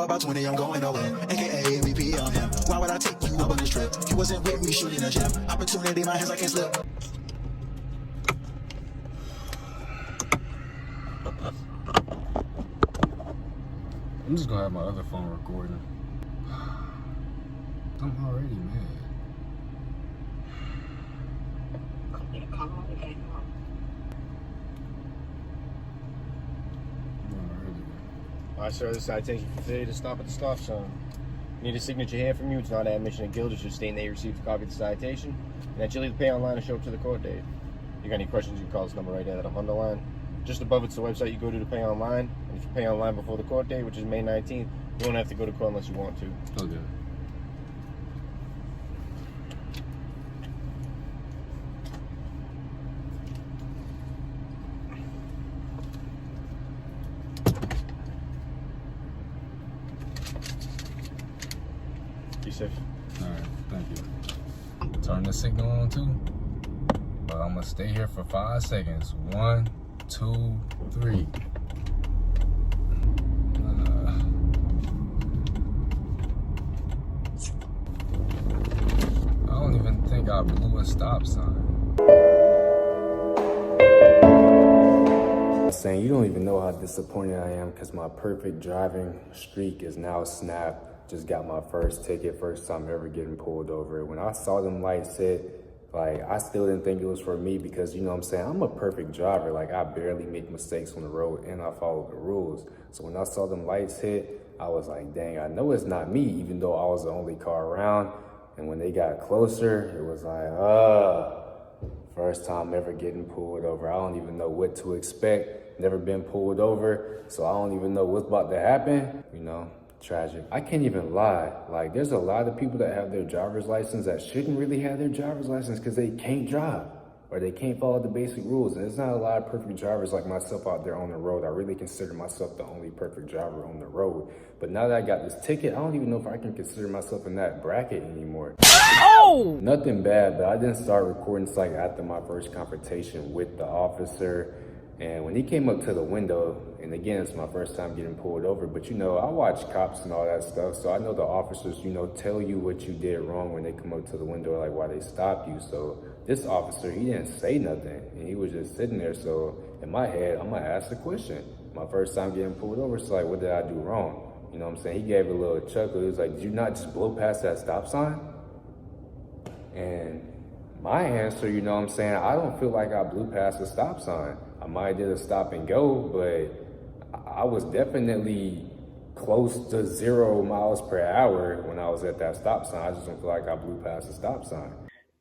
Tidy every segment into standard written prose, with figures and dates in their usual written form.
about 20, I'm going nowhere. AKA MVP, I'm him. Why would I take you up on this trip? You wasn't with me shooting a gym. Opportunity, my hands, I can't slip. I'm just gonna have my other phone recording. I'm already mad. Alright, sir, this citation for today to stop at the stop sign. Need a signature here from you. It's not an admission of guilt, it's just stating that you received a copy of the citation and that you'll either pay online or show up to the court date. If you got any questions, you can call this number right there that I'm underlined. Just above it's the website you go to pay online. And if you pay online before the court date, which is May 19th, you won't have to go to court unless you want to. Okay. Be safe. Alright, thank you. Turn the signal on too. But I'm gonna stay here for 5 seconds. 1, 2, 3. I don't even think I blew a stop sign. Saying you don't even know how disappointed I am because my perfect driving streak is now snapped. Just got my first ticket, first time ever getting pulled over. When I saw them lights hit, like, I still didn't think it was for me because, you know what I'm saying, I'm a perfect driver. Like, I barely make mistakes on the road and I follow the rules. So when I saw them lights hit, I was like, dang, I know it's not me, even though I was the only car around. And when they got closer, it was like, first time ever getting pulled over. I don't even know what to expect. Never been pulled over, so I don't even know what's about to happen, you know. Tragic. I can't even lie. Like, there's a lot of people that have their driver's license that shouldn't really have their driver's license because they can't drive or they can't follow the basic rules. And there's not a lot of perfect drivers like myself out there on the road. I really consider myself the only perfect driver on the road. But now that I got this ticket, I don't even know if I can consider myself in that bracket anymore. Oh! Nothing bad, but I didn't start recording like after my first confrontation with the officer. And when he came up to the window, and again, it's my first time getting pulled over, but you know, I watch cops and all that stuff, so I know the officers, you know, tell you what you did wrong when they come up to the window, like why they stopped you. So this officer, he didn't say nothing, and he was just sitting there. So in my head, I'm gonna ask the question. My first time getting pulled over, so like, what did I do wrong? You know what I'm saying? He gave a little chuckle. He was like, did you not just blow past that stop sign? And my answer, you know what I'm saying, I don't feel like I blew past the stop sign. I might did a stop and go, but I was definitely close to 0 miles per hour when I was at that stop sign. I just don't feel like I blew past the stop sign.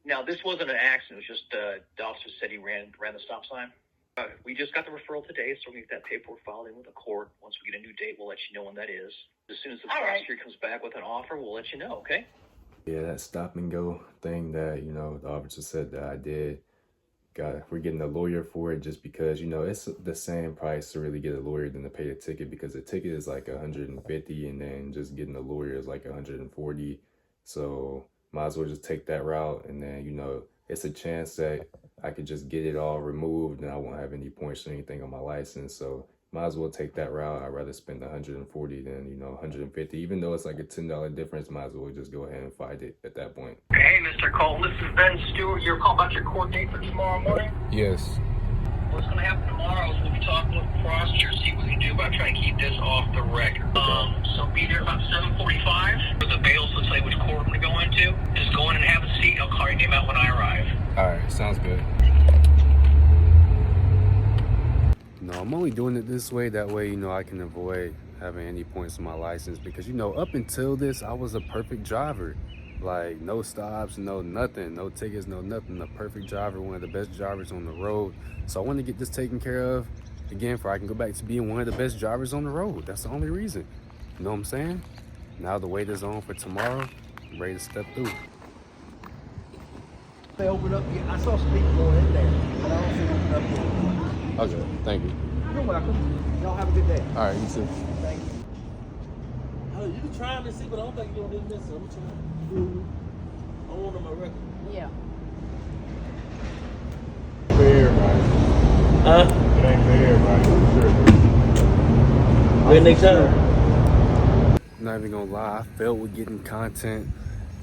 Now, this wasn't an accident. It was just the officer said he ran the stop sign. We just got the referral today, so we'll get that paperwork filed in with the court. Once we get a new date, we'll let you know when that is. As soon as the prosecutor comes back with an offer, we'll let you know, okay? Yeah, that stop and go thing that, you know, the officer said that I did. We're getting a lawyer for it just because, you know, it's the same price to really get a lawyer than to pay the ticket, because the ticket is like $150 and then just getting a lawyer is like $140. So might as well just take that route, and then, you know, it's a chance that I could just get it all removed and I won't have any points or anything on my license. So might as well take that route. I'd rather spend $140 than, you know, $150. Even though it's like a $10 difference, might as well just go ahead and fight it at that point. Hey, Mr. Cole, this is Ben Stewart. You're calling about your court date for tomorrow morning? Yes. What's going to happen tomorrow is we'll be talking with the prosecutor, see what we can do about trying to keep this off the record. So be there about 7:45 for the bail, so say which court I'm going to go into. Just go in and have a seat. I'll call your name out when I arrive. All right, sounds good. No, I'm only doing it this way. That way, you know, I can avoid having any points on my license, because, you know, up until this, I was a perfect driver. Like, no stops, no nothing, no tickets, no nothing. A perfect driver, one of the best drivers on the road. So I want to get this taken care of again, before I can go back to being one of the best drivers on the road. That's the only reason. You know what I'm saying? Now the wait is on for tomorrow. I'm ready to step through. They open up. I saw some people going in there, but I don't see them open up yet. Okay, thank you. You're welcome. Y'all have a good day. All right, you too. Thank you. Oh, you can try to see, but I don't think you're gonna miss it. I'm trying. I want on my record. Yeah. For everybody. Huh? It ain't for everybody. Sure. Wait next time. not even gonna lie, I failed with getting content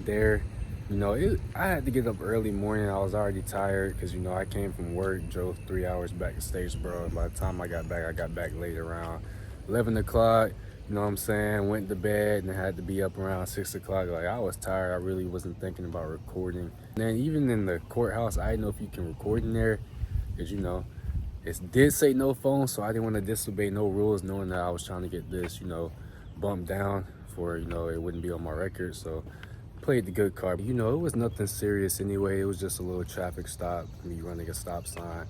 there. You know, I had to get up early morning. I was already tired because, you know, I came from work, drove 3 hours back to Statesboro. And by the time I got back late around 11 o'clock. You know what I'm saying? Went to bed and had to be up around 6 o'clock. Like, I was tired. I really wasn't thinking about recording. And then even in the courthouse, I didn't know if you can record in there because, you know, it did say no phone, so I didn't want to disobey no rules, knowing that I was trying to get this, you know, bumped down for, you know, it wouldn't be on my record. So played the good card. You know, it was nothing serious anyway. It was just a little traffic stop, me running a stop sign.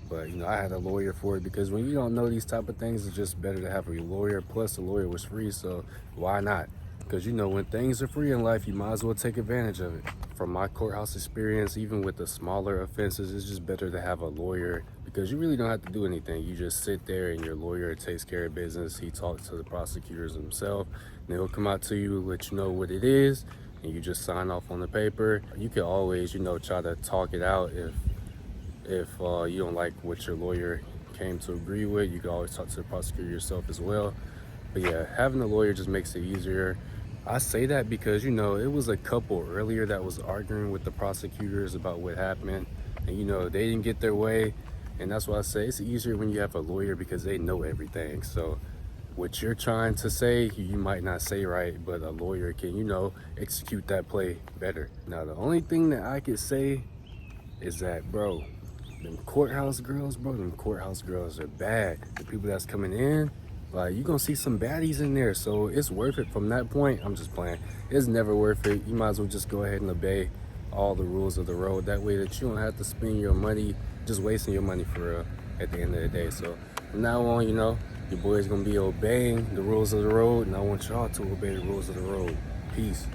But, you know, I had a lawyer for it because when you don't know these type of things, it's just better to have a lawyer. Plus, the lawyer was free, so why not? Because, you know, when things are free in life, you might as well take advantage of it. From my courthouse experience, even with the smaller offenses, it's just better to have a lawyer because you really don't have to do anything. You just sit there and your lawyer takes care of business. He talks to the prosecutors himself, and he'll come out to you, let you know what it is, and you just sign off on the paper. You can always, you know, try to talk it out if you don't like what your lawyer came to agree with. You can always talk to the prosecutor yourself as well. But yeah, having a lawyer just makes it easier. I say that because, you know, it was a couple earlier that was arguing with the prosecutors about what happened, and, you know, they didn't get their way. And that's why I say it's easier when you have a lawyer because they know everything. So what you're trying to say, you might not say right, but a lawyer can, you know, execute that play better. Now, the only thing that I could say is that, bro, them courthouse girls are bad. The people that's coming in, like, you gonna see some baddies in there, so it's worth it from that point. I'm just playing. It's never worth it. You might as well just go ahead and obey all the rules of the road. That way that you don't have to spend your money just wasting your money for real at the end of the day. So from now on, you know, your boy's gonna be obeying the rules of the road, and I want y'all to obey the rules of the road. Peace.